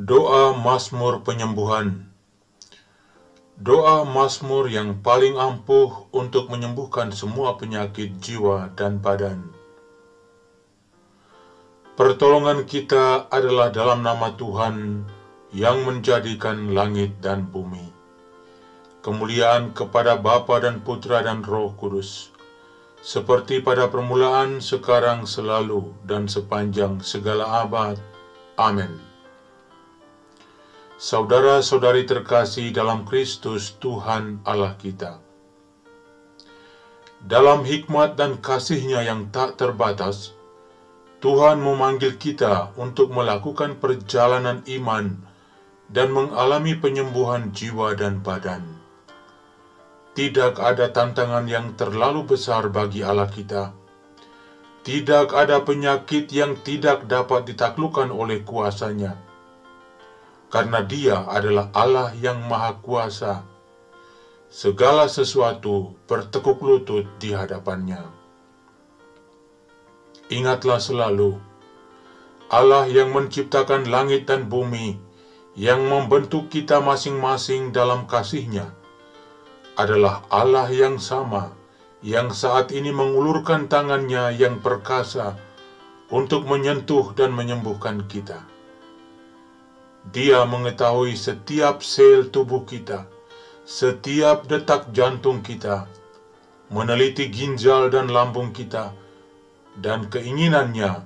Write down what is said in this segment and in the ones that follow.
Doa Mazmur Penyembuhan. Doa Mazmur yang paling ampuh untuk menyembuhkan semua penyakit jiwa dan badan. Pertolongan kita adalah dalam nama Tuhan yang menjadikan langit dan bumi. Kemuliaan kepada Bapa dan Putra dan Roh Kudus, seperti pada permulaan, sekarang, selalu, dan sepanjang segala abad. Amin. Saudara-saudari terkasih dalam Kristus Tuhan Allah kita, dalam hikmat dan kasih-Nya yang tak terbatas, Tuhan memanggil kita untuk melakukan perjalanan iman dan mengalami penyembuhan jiwa dan badan. Tidak ada tantangan yang terlalu besar bagi Allah kita. Tidak ada penyakit yang tidak dapat ditaklukkan oleh kuasa-Nya. Karena Dia adalah Allah yang Maha Kuasa. Segala sesuatu bertekuk lutut di hadapan-Nya. Ingatlah selalu, Allah yang menciptakan langit dan bumi, yang membentuk kita masing-masing dalam kasih-Nya, adalah Allah yang sama, yang saat ini mengulurkan tangan-Nya yang perkasa untuk menyentuh dan menyembuhkan kita. Dia mengetahui setiap sel tubuh kita, setiap detak jantung kita, meneliti ginjal dan lambung kita, dan keinginannya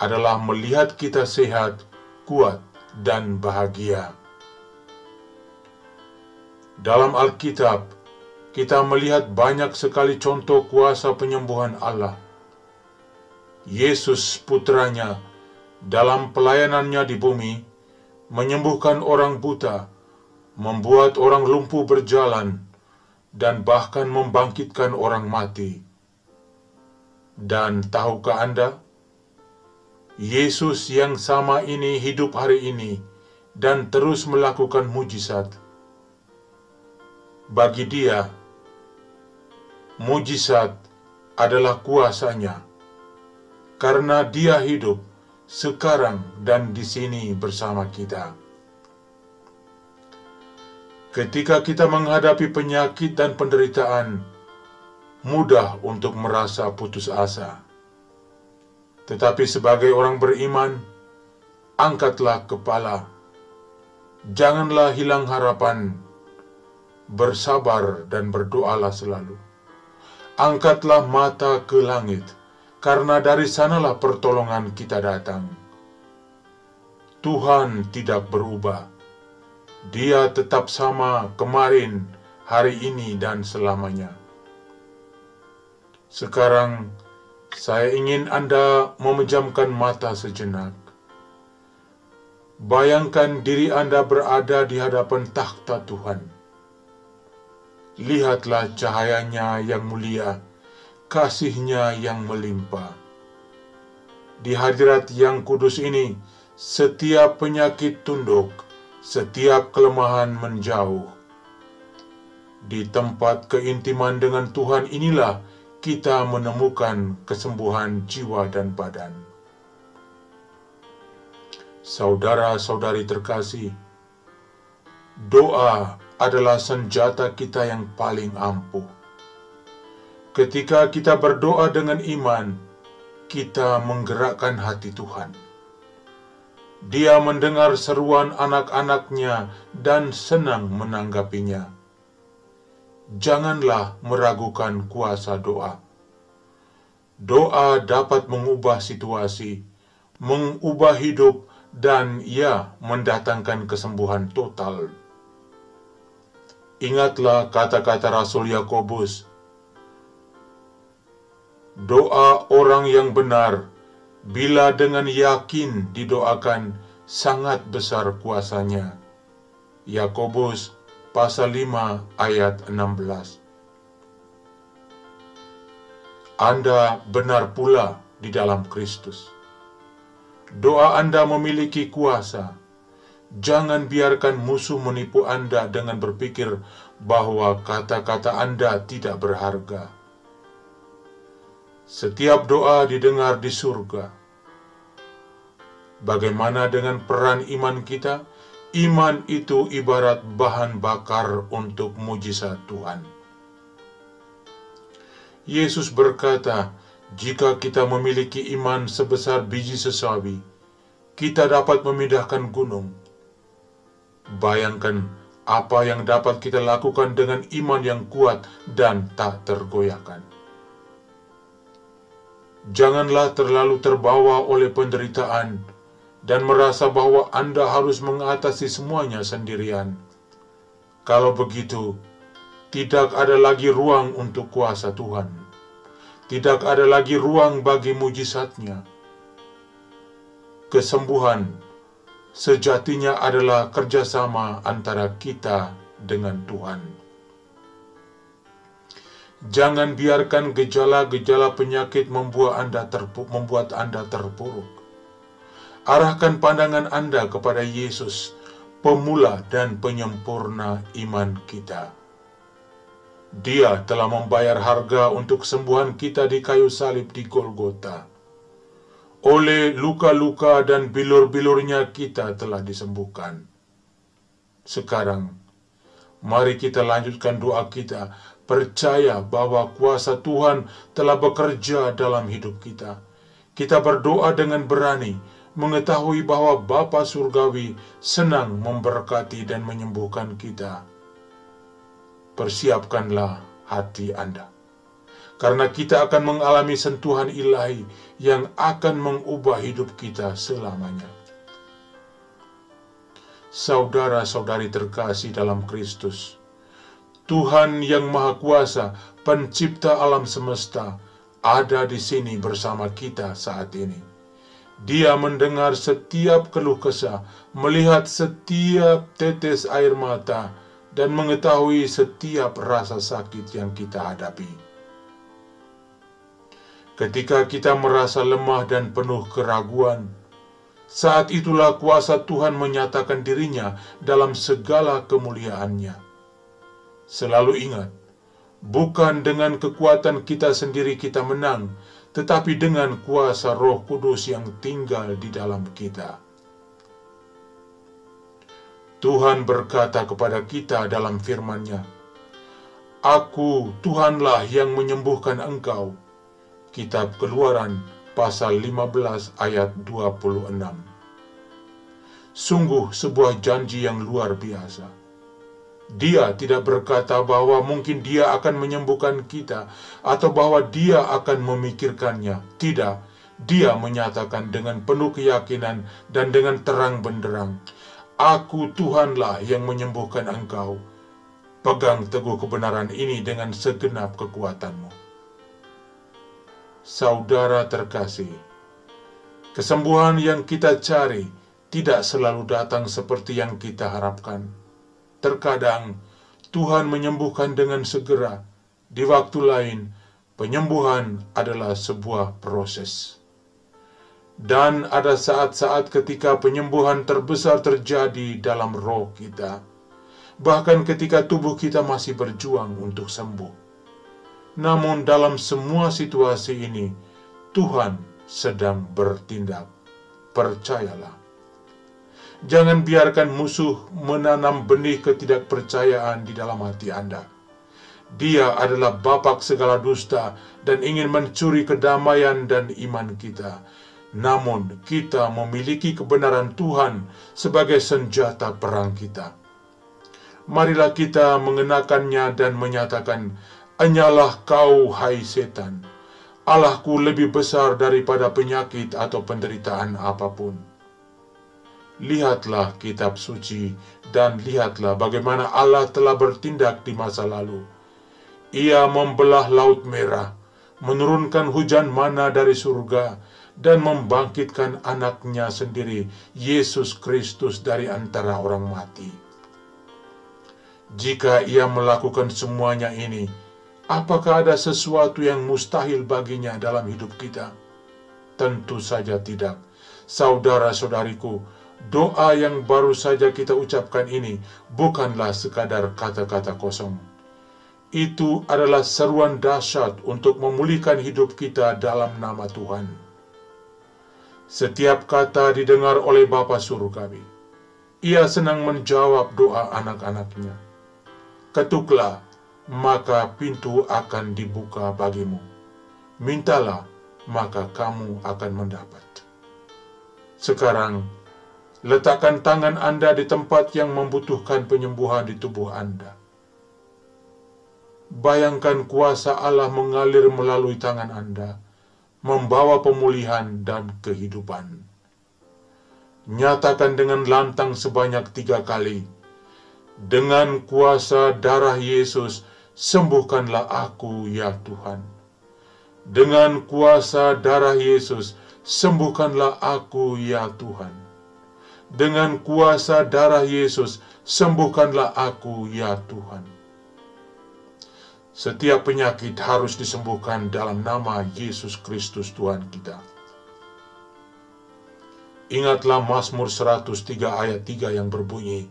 adalah melihat kita sehat, kuat, dan bahagia. Dalam Alkitab, kita melihat banyak sekali contoh kuasa penyembuhan Allah. Yesus putranya dalam pelayanannya di bumi, menyembuhkan orang buta, membuat orang lumpuh berjalan, dan bahkan membangkitkan orang mati. Dan tahukah Anda, Yesus yang sama ini hidup hari ini dan terus melakukan mujizat. Bagi Dia, mujizat adalah kuasa-Nya, karena Dia hidup sekarang dan di sini bersama kita. Ketika kita menghadapi penyakit dan penderitaan, mudah untuk merasa putus asa. Tetapi sebagai orang beriman, angkatlah kepala. Janganlah hilang harapan. Bersabar dan berdoalah selalu. Angkatlah mata ke langit, karena dari sanalah pertolongan kita datang. Tuhan tidak berubah. Dia tetap sama kemarin, hari ini, dan selamanya. Sekarang, saya ingin Anda memejamkan mata sejenak. Bayangkan diri Anda berada di hadapan takhta Tuhan. Lihatlah cahaya-Nya yang mulia, kasih-Nya yang melimpah. Di hadirat yang kudus ini, setiap penyakit tunduk, setiap kelemahan menjauh. Di tempat keintiman dengan Tuhan inilah kita menemukan kesembuhan jiwa dan badan. Saudara-saudari terkasih, doa adalah senjata kita yang paling ampuh. Ketika kita berdoa dengan iman, kita menggerakkan hati Tuhan. Dia mendengar seruan anak-anak-Nya dan senang menanggapinya. Janganlah meragukan kuasa doa. Doa dapat mengubah situasi, mengubah hidup, dan ia mendatangkan kesembuhan total. Ingatlah kata-kata Rasul Yakobus, doa orang yang benar, bila dengan yakin didoakan, sangat besar kuasanya. Yakobus pasal 5 ayat 16. Anda benar pula di dalam Kristus. Doa Anda memiliki kuasa. Jangan biarkan musuh menipu Anda dengan berpikir bahwa kata-kata Anda tidak berharga. Setiap doa didengar di surga. Bagaimana dengan peran iman kita? Iman itu ibarat bahan bakar untuk mujizat Tuhan. Yesus berkata, jika kita memiliki iman sebesar biji sesawi, kita dapat memindahkan gunung. Bayangkan apa yang dapat kita lakukan dengan iman yang kuat dan tak tergoyahkan. Janganlah terlalu terbawa oleh penderitaan dan merasa bahwa Anda harus mengatasi semuanya sendirian. Kalau begitu, tidak ada lagi ruang untuk kuasa Tuhan. Tidak ada lagi ruang bagi mujizatnya. Kesembuhan sejatinya adalah kerjasama antara kita dengan Tuhan. Jangan biarkan gejala-gejala penyakit membuat Anda terpuruk. Arahkan pandangan Anda kepada Yesus, pemula dan penyempurna iman kita. Dia telah membayar harga untuk kesembuhan kita di kayu salib di Golgota. Oleh luka-luka dan bilur-bilurnya kita telah disembuhkan. Sekarang, mari kita lanjutkan doa kita, percaya bahwa kuasa Tuhan telah bekerja dalam hidup kita. Kita berdoa dengan berani, mengetahui bahwa Bapa Surgawi senang memberkati dan menyembuhkan kita. Persiapkanlah hati Anda, karena kita akan mengalami sentuhan ilahi yang akan mengubah hidup kita selamanya. Saudara-saudari terkasih dalam Kristus, Tuhan yang Maha Kuasa, pencipta alam semesta, ada di sini bersama kita saat ini. Dia mendengar setiap keluh kesah, melihat setiap tetes air mata, dan mengetahui setiap rasa sakit yang kita hadapi. Ketika kita merasa lemah dan penuh keraguan, saat itulah kuasa Tuhan menyatakan dirinya dalam segala kemuliaannya. Selalu ingat, bukan dengan kekuatan kita sendiri kita menang, tetapi dengan kuasa Roh Kudus yang tinggal di dalam kita. Tuhan berkata kepada kita dalam firman-Nya, Aku Tuhanlah yang menyembuhkan engkau. Kitab Keluaran pasal 15 ayat 26. Sungguh sebuah janji yang luar biasa. Dia tidak berkata bahwa mungkin Dia akan menyembuhkan kita atau bahwa Dia akan memikirkannya. Tidak, Dia menyatakan dengan penuh keyakinan dan dengan terang benderang, Aku Tuhanlah yang menyembuhkan engkau. Pegang teguh kebenaran ini dengan segenap kekuatanmu. Saudara terkasih, kesembuhan yang kita cari tidak selalu datang seperti yang kita harapkan. Terkadang Tuhan menyembuhkan dengan segera. Di waktu lain, penyembuhan adalah sebuah proses. Dan ada saat-saat ketika penyembuhan terbesar terjadi dalam roh kita. Bahkan ketika tubuh kita masih berjuang untuk sembuh. Namun dalam semua situasi ini, Tuhan sedang bertindak. Percayalah. Jangan biarkan musuh menanam benih ketidakpercayaan di dalam hati Anda. Dia adalah bapak segala dusta dan ingin mencuri kedamaian dan iman kita. Namun kita memiliki kebenaran Tuhan sebagai senjata perang kita. Marilah kita mengenakannya dan menyatakan, Enyalah kau, hai setan. Allahku lebih besar daripada penyakit atau penderitaan apapun. Lihatlah kitab suci dan lihatlah bagaimana Allah telah bertindak di masa lalu. Ia membelah laut merah, menurunkan hujan mana dari surga, dan membangkitkan anaknya sendiri, Yesus Kristus dari antara orang mati. Jika Ia melakukan semuanya ini, apakah ada sesuatu yang mustahil baginya dalam hidup kita? Tentu saja tidak. Saudara-saudariku, doa yang baru saja kita ucapkan ini bukanlah sekadar kata-kata kosong. Itu adalah seruan dahsyat untuk memulihkan hidup kita dalam nama Tuhan. Setiap kata didengar oleh Bapa Surgawi. Ia senang menjawab doa anak-anaknya. Ketuklah, maka pintu akan dibuka bagimu. Mintalah, maka kamu akan mendapat. Sekarang, letakkan tangan Anda di tempat yang membutuhkan penyembuhan di tubuh Anda. Bayangkan kuasa Allah mengalir melalui tangan Anda, membawa pemulihan dan kehidupan. Nyatakan dengan lantang sebanyak 3 kali, dengan kuasa darah Yesus, sembuhkanlah aku ya Tuhan. Dengan kuasa darah Yesus, sembuhkanlah aku ya Tuhan. Dengan kuasa darah Yesus, sembuhkanlah aku ya Tuhan. Setiap penyakit harus disembuhkan dalam nama Yesus Kristus Tuhan kita. Ingatlah Mazmur 103 ayat 3 yang berbunyi,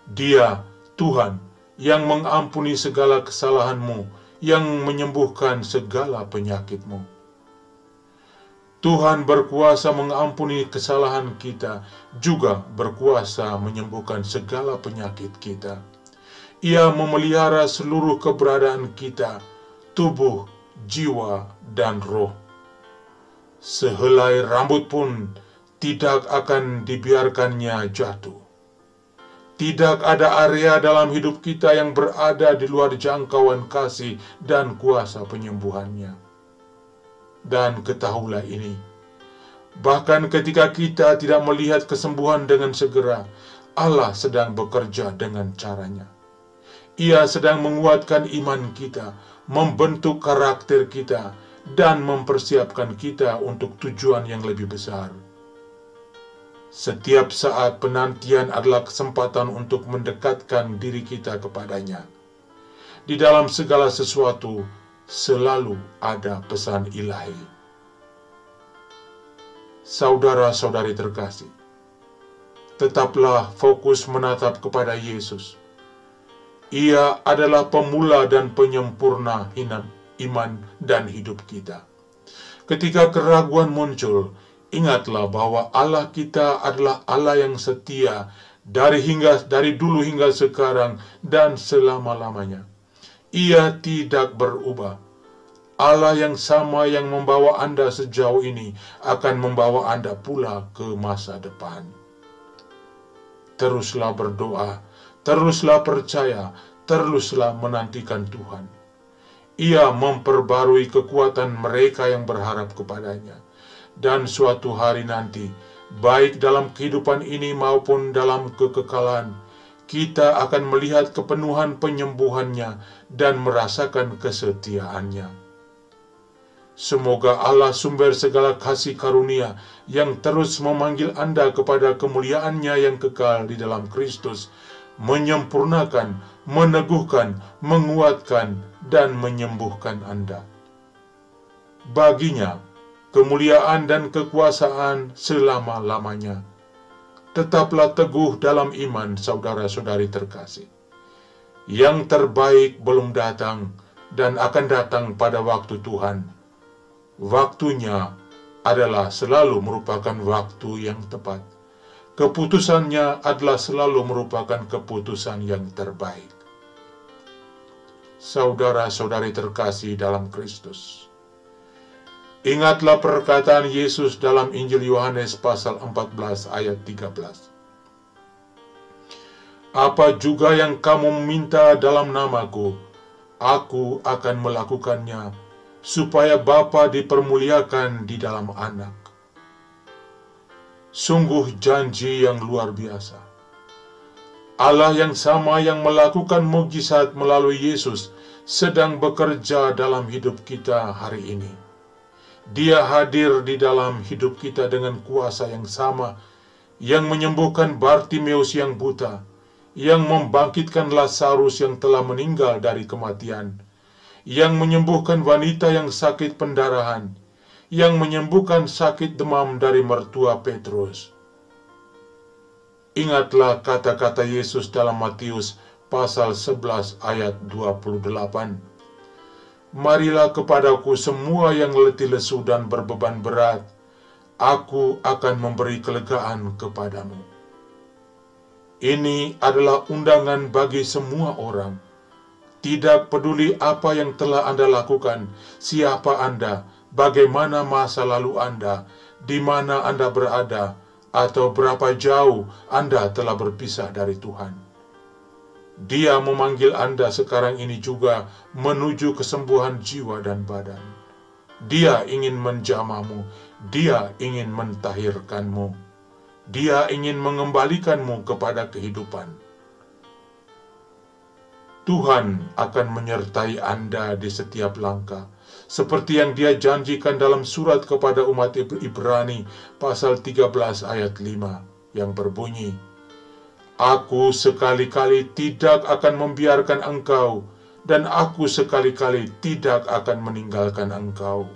Dia, Tuhan, yang mengampuni segala kesalahanmu, yang menyembuhkan segala penyakitmu. Tuhan berkuasa mengampuni kesalahan kita, juga berkuasa menyembuhkan segala penyakit kita. Ia memelihara seluruh keberadaan kita, tubuh, jiwa, dan roh. Sehelai rambut pun tidak akan dibiarkannya jatuh. Tidak ada area dalam hidup kita yang berada di luar jangkauan kasih dan kuasa penyembuhannya. Dan ketahuilah ini, bahkan ketika kita tidak melihat kesembuhan dengan segera, Allah sedang bekerja dengan caranya. Ia sedang menguatkan iman kita, membentuk karakter kita, dan mempersiapkan kita untuk tujuan yang lebih besar. Setiap saat penantian adalah kesempatan untuk mendekatkan diri kita kepadanya. Di dalam segala sesuatu, selalu ada pesan ilahi. Saudara-saudari terkasih, tetaplah fokus menatap kepada Yesus. Ia adalah pemula dan penyempurna iman dan hidup kita. Ketika keraguan muncul, ingatlah bahwa Allah kita adalah Allah yang setia dari dulu hingga sekarang dan selama-lamanya. Ia tidak berubah. Allah yang sama yang membawa Anda sejauh ini akan membawa Anda pula ke masa depan. Teruslah berdoa, teruslah percaya, teruslah menantikan Tuhan. Ia memperbarui kekuatan mereka yang berharap kepadanya. Dan suatu hari nanti, baik dalam kehidupan ini maupun dalam kekekalan, kita akan melihat kepenuhan penyembuhannya dan merasakan kesetiaannya. Semoga Allah sumber segala kasih karunia yang terus memanggil Anda kepada kemuliaannya yang kekal di dalam Kristus, menyempurnakan, meneguhkan, menguatkan, dan menyembuhkan Anda. Baginya, kemuliaan dan kekuasaan selama-lamanya. Tetaplah teguh dalam iman, saudara-saudari terkasih. Yang terbaik belum datang dan akan datang pada waktu Tuhan. Waktunya adalah selalu merupakan waktu yang tepat. Keputusannya adalah selalu merupakan keputusan yang terbaik. Saudara-saudari terkasih dalam Kristus, ingatlah perkataan Yesus dalam Injil Yohanes pasal 14 ayat 13. Apa juga yang kamu minta dalam namaku, aku akan melakukannya, supaya Bapa dipermuliakan di dalam Anak. Sungguh janji yang luar biasa. Allah yang sama yang melakukan mukjizat melalui Yesus sedang bekerja dalam hidup kita hari ini. Dia hadir di dalam hidup kita dengan kuasa yang sama, yang menyembuhkan Bartimeus yang buta, yang membangkitkan Lazarus yang telah meninggal dari kematian, yang menyembuhkan wanita yang sakit pendarahan, yang menyembuhkan sakit demam dari mertua Petrus. Ingatlah kata-kata Yesus dalam Matius pasal 11 ayat 28. Marilah kepadaku semua yang letih lesu dan berbeban berat, aku akan memberi kelegaan kepadamu. Ini adalah undangan bagi semua orang. Tidak peduli apa yang telah Anda lakukan, siapa Anda, bagaimana masa lalu Anda, di mana Anda berada, atau berapa jauh Anda telah berpisah dari Tuhan. Dia memanggil Anda sekarang ini juga menuju kesembuhan jiwa dan badan. Dia ingin menjamahmu, Dia ingin mentahirkanmu, Dia ingin mengembalikanmu kepada kehidupan. Tuhan akan menyertai Anda di setiap langkah, seperti yang Dia janjikan dalam surat kepada umat Ibrani pasal 13 ayat 5 yang berbunyi, Aku sekali-kali tidak akan membiarkan engkau, dan aku sekali-kali tidak akan meninggalkan engkau.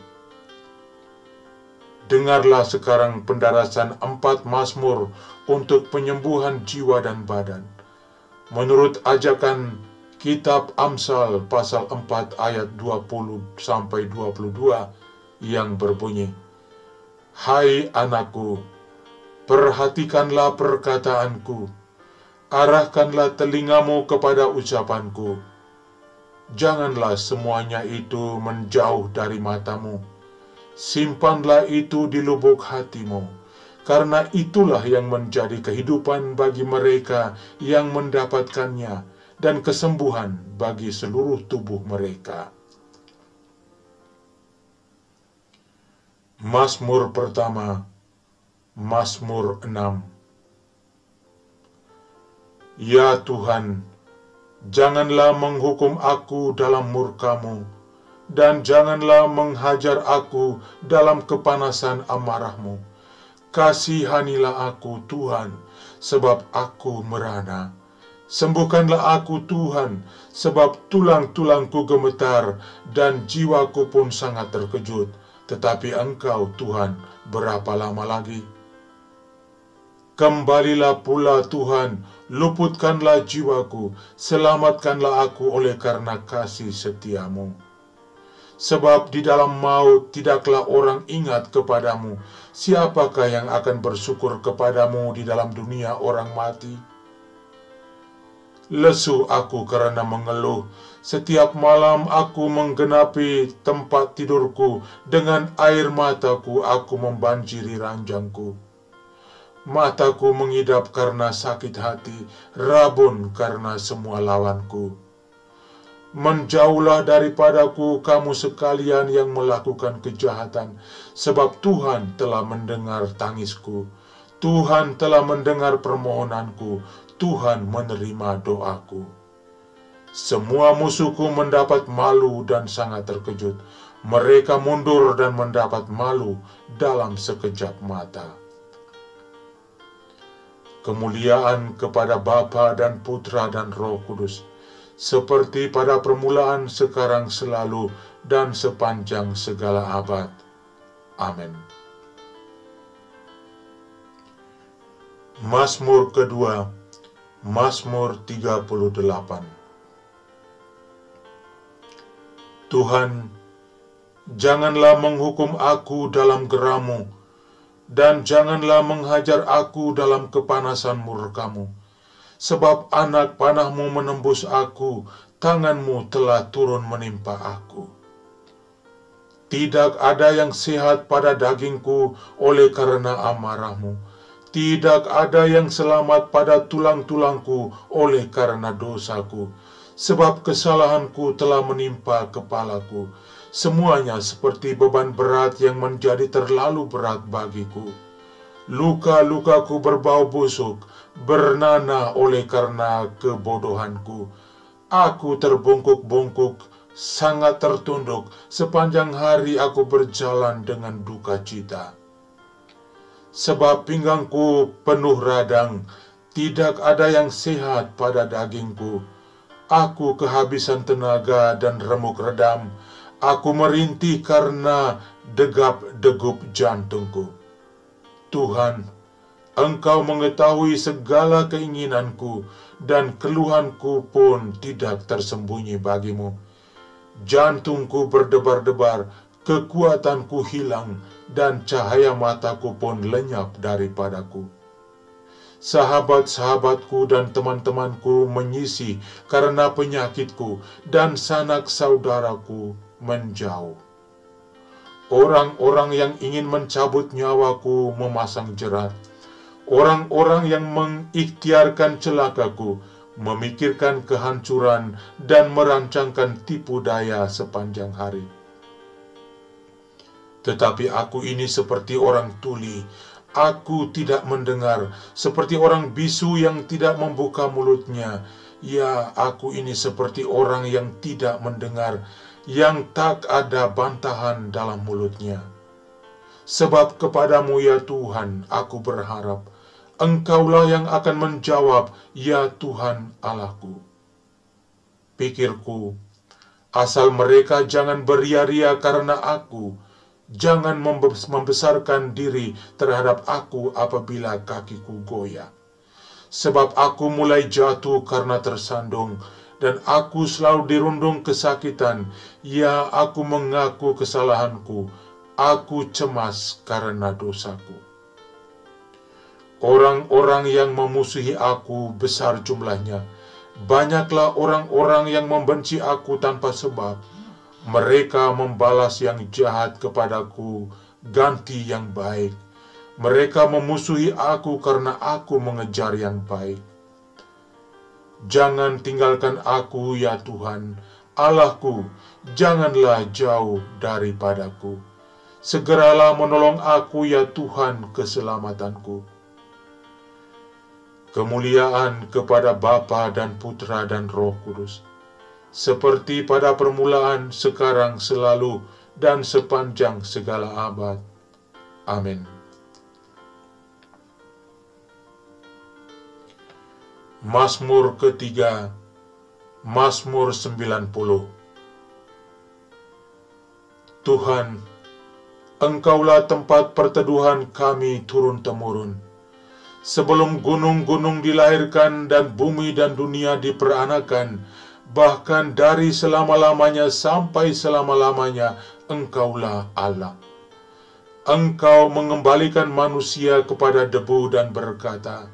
Dengarlah sekarang pendarasan 4 mazmur untuk penyembuhan jiwa dan badan. Menurut ajakan Kitab Amsal pasal 4 ayat 20-22 yang berbunyi, Hai anakku, perhatikanlah perkataanku, arahkanlah telingamu kepada ucapanku. Janganlah semuanya itu menjauh dari matamu. Simpanlah itu di lubuk hatimu, karena itulah yang menjadi kehidupan bagi mereka yang mendapatkannya, dan kesembuhan bagi seluruh tubuh mereka. Mazmur pertama, Mazmur 6. Ya Tuhan, janganlah menghukum aku dalam murka-Mu, dan janganlah menghajar aku dalam kepanasan amarah-Mu. Kasihanilah aku, Tuhan, sebab aku merana. Sembuhkanlah aku, Tuhan, sebab tulang-tulangku gemetar dan jiwaku pun sangat terkejut. Tetapi Engkau, Tuhan, berapa lama lagi? Kembalilah pula, Tuhan, luputkanlah jiwaku, selamatkanlah aku oleh karena kasih setia-Mu. Sebab di dalam maut tidaklah orang ingat kepadamu. Siapakah yang akan bersyukur kepadamu di dalam dunia orang mati? Lesu aku karena mengeluh. Setiap malam aku menggenapi tempat tidurku. Dengan air mataku aku membanjiri ranjangku. Mataku mengidap karena sakit hati, rabun karena semua lawanku. Menjauhlah daripadaku kamu sekalian yang melakukan kejahatan, sebab Tuhan telah mendengar tangisku. Tuhan telah mendengar permohonanku. Tuhan menerima doaku. Semua musuhku mendapat malu dan sangat terkejut. Mereka mundur dan mendapat malu dalam sekejap mata. Kemuliaan kepada Bapa dan Putra dan Roh Kudus, seperti pada permulaan, sekarang, selalu, dan sepanjang segala abad. Amin. Mazmur kedua, Mazmur 38. Tuhan, janganlah menghukum aku dalam geram-Mu, dan janganlah menghajar aku dalam kepanasan murka-Mu. Sebab anak panah-Mu menembus aku, tangan-Mu telah turun menimpa aku. Tidak ada yang sehat pada dagingku oleh karena amarah-Mu. Tidak ada yang selamat pada tulang-tulangku oleh karena dosaku. Sebab kesalahanku telah menimpa kepalaku. Semuanya seperti beban berat yang menjadi terlalu berat bagiku. Luka-lukaku berbau busuk, bernanah oleh karena kebodohanku. Aku terbungkuk-bungkuk, sangat tertunduk, sepanjang hari aku berjalan dengan duka cita. Sebab pinggangku penuh radang, tidak ada yang sehat pada dagingku. Aku kehabisan tenaga dan remuk redam. Aku merintih karena degap-degup jantungku. Tuhan, Engkau mengetahui segala keinginanku, dan keluhanku pun tidak tersembunyi bagimu. Jantungku berdebar-debar kekuatanku hilang, dan cahaya mataku pun lenyap daripadaku. Sahabat-sahabatku dan teman-temanku menyisi karena penyakitku, dan sanak saudaraku menjauh. Orang-orang yang ingin mencabut nyawaku memasang jerat. Orang-orang yang mengikhtiarkan celakaku memikirkan kehancuran dan merancangkan tipu daya sepanjang hari. Tetapi aku ini seperti orang tuli. Aku tidak mendengar, seperti orang bisu yang tidak membuka mulutnya. Ya, aku ini seperti orang yang tidak mendengar, yang tak ada bantahan dalam mulutnya. Sebab kepadamu ya Tuhan, aku berharap. Engkaulah yang akan menjawab, ya Tuhan Allahku. Pikirku, asal mereka jangan beria-ria karena aku, jangan membesarkan diri terhadap aku apabila kakiku goyah. Sebab aku mulai jatuh karena tersandung, dan aku selalu dirundung kesakitan. Ya, aku mengaku kesalahanku, aku cemas karena dosaku. Orang-orang yang memusuhi aku besar jumlahnya. Banyaklah orang-orang yang membenci aku tanpa sebab. Mereka membalas yang jahat kepadaku, ganti yang baik. Mereka memusuhi aku karena aku mengejar yang baik. Jangan tinggalkan aku ya Tuhan, Allahku, janganlah jauh daripadaku. Segeralah menolong aku ya Tuhan keselamatanku. Kemuliaan kepada Bapa dan Putra dan Roh Kudus, seperti pada permulaan, sekarang, selalu, dan sepanjang segala abad. Amin. Mazmur ketiga, Mazmur 90. Tuhan, Engkaulah tempat perteduhan kami turun-temurun. Sebelum gunung-gunung dilahirkan dan bumi dan dunia diperanakan, bahkan dari selama-lamanya sampai selama-lamanya, Engkaulah Allah. Engkau mengembalikan manusia kepada debu dan berkata,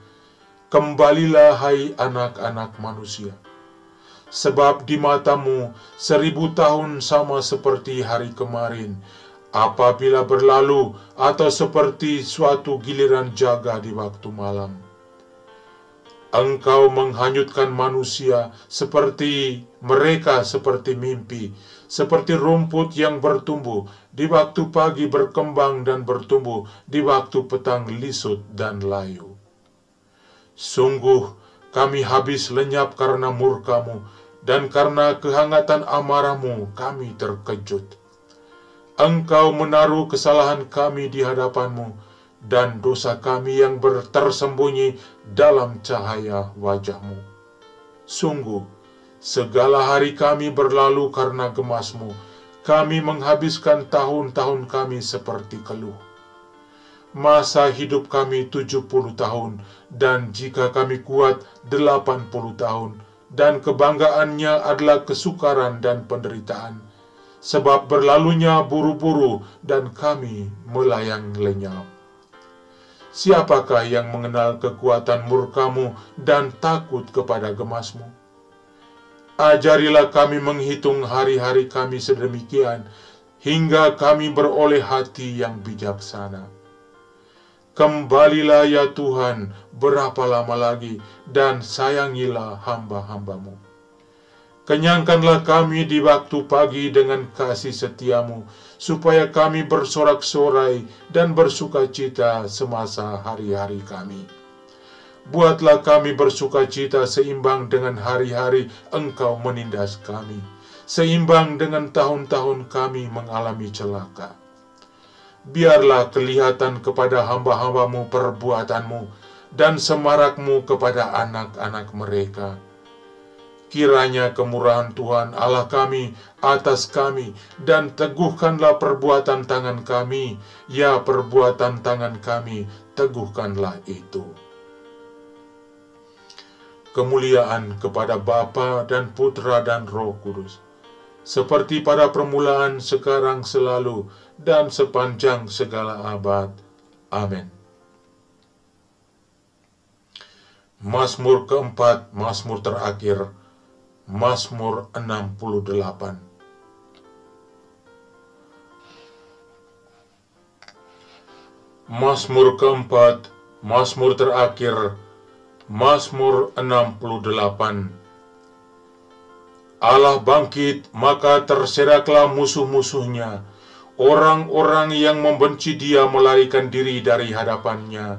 kembalilah hai anak-anak manusia. Sebab di matamu 1000 tahun sama seperti hari kemarin, apabila berlalu, atau seperti suatu giliran jaga di waktu malam. Engkau menghanyutkan manusia seperti mereka seperti mimpi, seperti rumput yang bertumbuh, di waktu pagi berkembang dan bertumbuh, di waktu petang lisut dan layu. Sungguh kami habis lenyap karena murka-Mu, dan karena kehangatan amarah-Mu kami terkejut. Engkau menaruh kesalahan kami di hadapan-Mu, dan dosa kami yang tersembunyi dalam cahaya wajah-Mu. Sungguh, segala hari kami berlalu karena gemas-Mu. Kami menghabiskan tahun-tahun kami seperti keluh. Masa hidup kami 70 tahun, dan jika kami kuat 80 tahun, dan kebanggaannya adalah kesukaran dan penderitaan. Sebab berlalunya buru-buru dan kami melayang lenyap. Siapakah yang mengenal kekuatan murka-Mu dan takut kepada gemas-Mu? Ajarilah kami menghitung hari-hari kami sedemikian, hingga kami beroleh hati yang bijaksana. Kembalilah ya Tuhan, berapa lama lagi, dan sayangilah hamba-hamba-Mu. Kenyangkanlah kami di waktu pagi dengan kasih setia-Mu, supaya kami bersorak-sorai dan bersukacita semasa hari-hari kami. Buatlah kami bersukacita seimbang dengan hari-hari Engkau menindas kami, seimbang dengan tahun-tahun kami mengalami celaka. Biarlah kelihatan kepada hamba-hamba-Mu perbuatan-Mu, dan semarak-Mu kepada anak-anak mereka. Kiranya kemurahan Tuhan Allah kami atas kami, dan teguhkanlah perbuatan tangan kami, ya perbuatan tangan kami, teguhkanlah itu. Kemuliaan kepada Bapa dan Putra dan Roh Kudus, seperti pada permulaan, sekarang, selalu, dan sepanjang segala abad. Amin. Mazmur keempat, Mazmur terakhir, Mazmur 68. Mazmur keempat, Mazmur terakhir, Mazmur 68. Allah bangkit, maka terseraklah musuh-musuhnya. Orang-orang yang membenci Dia melarikan diri dari hadapannya.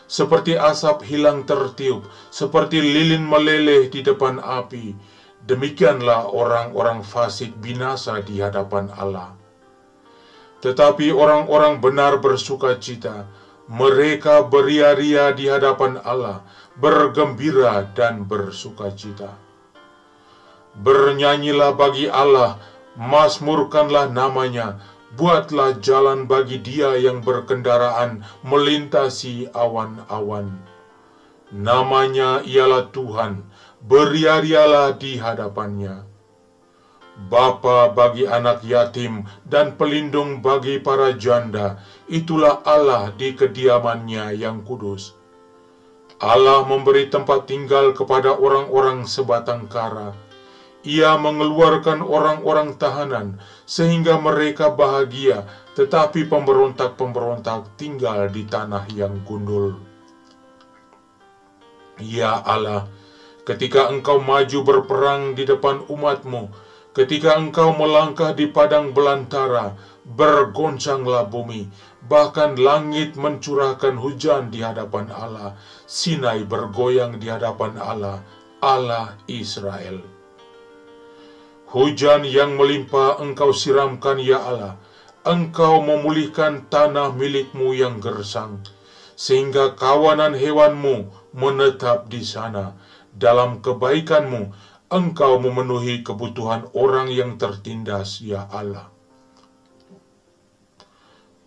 Seperti asap hilang tertiup, seperti lilin meleleh di depan api, demikianlah orang-orang fasik binasa di hadapan Allah. Tetapi orang-orang benar bersukacita, mereka beria-ria di hadapan Allah, bergembira dan bersukacita. Bernyanyilah bagi Allah, mazmurkanlah namanya, buatlah jalan bagi Dia yang berkendaraan melintasi awan-awan. Namanya ialah Tuhan, beria-rialah di hadapannya. Bapa bagi anak yatim dan pelindung bagi para janda, itulah Allah di kediamannya yang kudus. Allah memberi tempat tinggal kepada orang-orang sebatang kara. Ia mengeluarkan orang-orang tahanan, sehingga mereka bahagia, tetapi pemberontak-pemberontak tinggal di tanah yang gundul. Ya Allah, ketika Engkau maju berperang di depan umat-Mu, ketika Engkau melangkah di padang belantara, bergoncanglah bumi, bahkan langit mencurahkan hujan di hadapan Allah, Sinai bergoyang di hadapan Allah, Allah Israel. Hujan yang melimpah Engkau siramkan, ya Allah. Engkau memulihkan tanah milik-Mu yang gersang, sehingga kawanan hewan-Mu menetap di sana. Dalam kebaikan-Mu, Engkau memenuhi kebutuhan orang yang tertindas, ya Allah.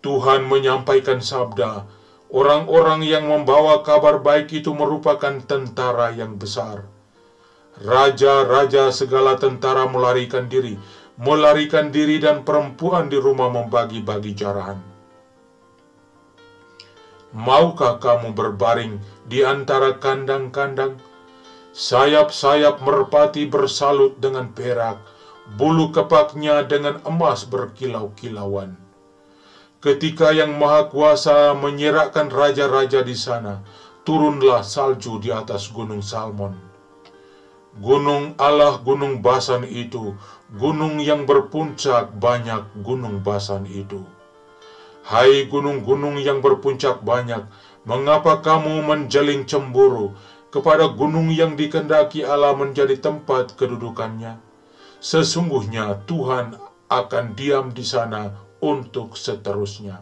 Tuhan menyampaikan sabda, orang-orang yang membawa kabar baik itu merupakan tentara yang besar. Raja-raja segala tentara melarikan diri dan perempuan di rumah membagi-bagi jarahan. Maukah kamu berbaring di antara kandang-kandang? Sayap-sayap merpati bersalut dengan perak, bulu kepaknya dengan emas berkilau-kilauan. Ketika Yang Maha Kuasa menyerahkan raja-raja di sana, turunlah salju di atas gunung Salmon. Gunung Allah, gunung Basan itu, gunung yang berpuncak banyak gunung Basan itu. Hai gunung-gunung yang berpuncak banyak, mengapa kamu menjeling cemburu kepada gunung yang dikehendaki Allah menjadi tempat kedudukannya? Sesungguhnya Tuhan akan diam di sana untuk seterusnya.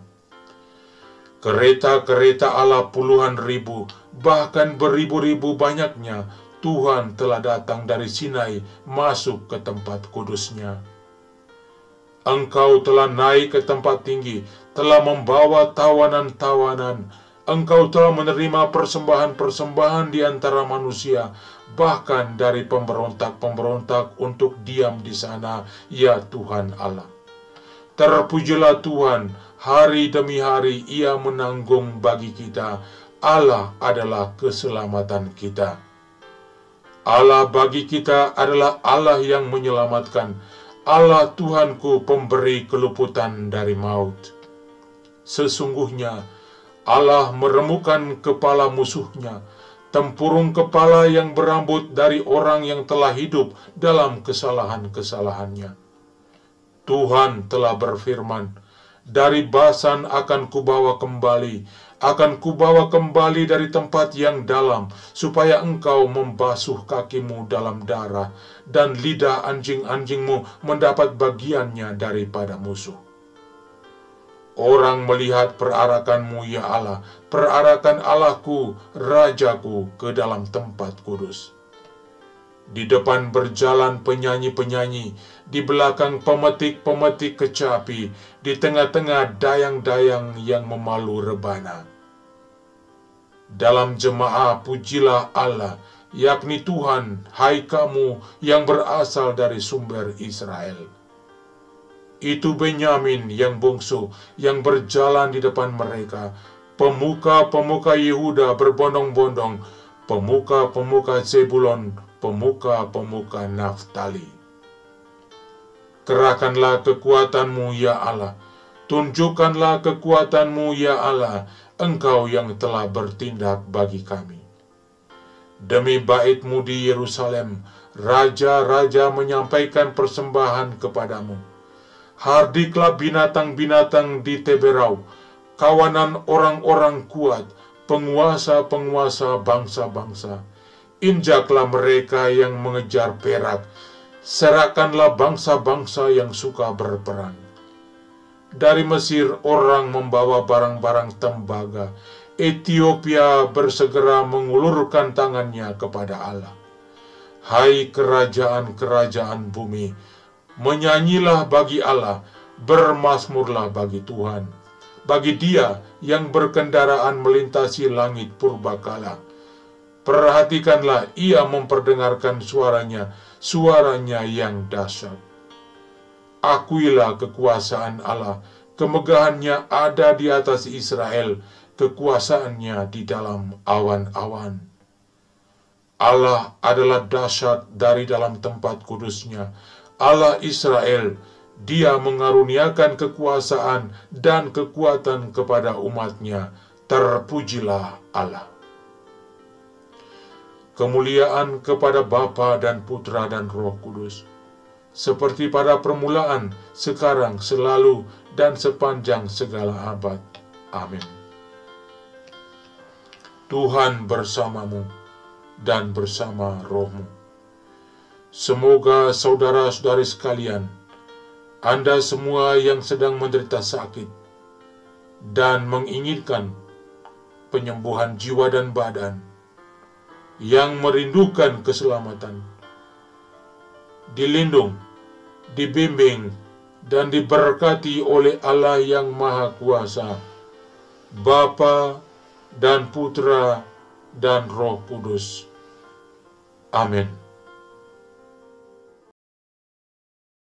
Kereta-kereta Allah puluhan ribu, bahkan beribu-ribu banyaknya, Tuhan telah datang dari Sinai masuk ke tempat kudusnya. Engkau telah naik ke tempat tinggi, telah membawa tawanan-tawanan. Engkau telah menerima persembahan-persembahan di antara manusia, bahkan dari pemberontak-pemberontak untuk diam di sana, ya Tuhan Allah. Terpujilah Tuhan, hari demi hari Ia menanggung bagi kita. Allah adalah keselamatan kita. Allah bagi kita adalah Allah yang menyelamatkan. Allah Tuhanku pemberi keluputan dari maut. Sesungguhnya Allah meremukkan kepala musuhnya, tempurung kepala yang berambut dari orang yang telah hidup dalam kesalahan-kesalahannya. Tuhan telah berfirman, dari Basan akan kubawa kembali dari tempat yang dalam, supaya engkau membasuh kakimu dalam darah, dan lidah anjing-anjingmu mendapat bagiannya daripada musuh. Orang melihat perarakanmu, ya Allah, perarakan Allahku, Rajaku, ke dalam tempat kudus. Di depan berjalan penyanyi-penyanyi, di belakang pemetik-pemetik kecapi, di tengah-tengah dayang-dayang yang memalu rebana. Dalam jemaah pujilah Allah, yakni Tuhan, hai kamu yang berasal dari sumber Israel. Itu Benyamin yang bungsu, yang berjalan di depan mereka. Pemuka-pemuka Yehuda berbondong-bondong, pemuka-pemuka Zebulon, pemuka-pemuka Naftali. Kerahkanlah kekuatanmu, ya Allah. Tunjukkanlah kekuatanmu, ya Allah, Engkau yang telah bertindak bagi kami. Demi bait-Mu di Yerusalem, raja-raja menyampaikan persembahan kepadamu. Hardiklah binatang-binatang di Teberau, kawanan orang-orang kuat, penguasa-penguasa bangsa-bangsa. Injaklah mereka yang mengejar perak, serahkanlah bangsa-bangsa yang suka berperang. Dari Mesir orang membawa barang-barang tembaga. Ethiopia bersegera mengulurkan tangannya kepada Allah. Hai kerajaan-kerajaan bumi, menyanyilah bagi Allah, bermazmurlah bagi Tuhan, bagi Dia yang berkendaraan melintasi langit purbakala. Perhatikanlah, Ia memperdengarkan suaranya yang dahsyat. Akuilah kekuasaan Allah, kemegahannya ada di atas Israel, kekuasaannya di dalam awan-awan. Allah adalah dahsyat dari dalam tempat kudusnya. Allah Israel, Dia mengaruniakan kekuasaan dan kekuatan kepada umatnya. Terpujilah Allah. Kemuliaan kepada Bapa dan Putra dan Roh Kudus, seperti pada permulaan, sekarang, selalu, dan sepanjang segala abad. Amin. Tuhan bersamamu dan bersama rohmu. Semoga saudara-saudari sekalian, Anda semua yang sedang menderita sakit dan menginginkan penyembuhan jiwa dan badan, yang merindukan keselamatan, dilindung, dibimbing, dan diberkati oleh Allah yang Maha Kuasa, Bapa dan Putra dan Roh Kudus. Amin.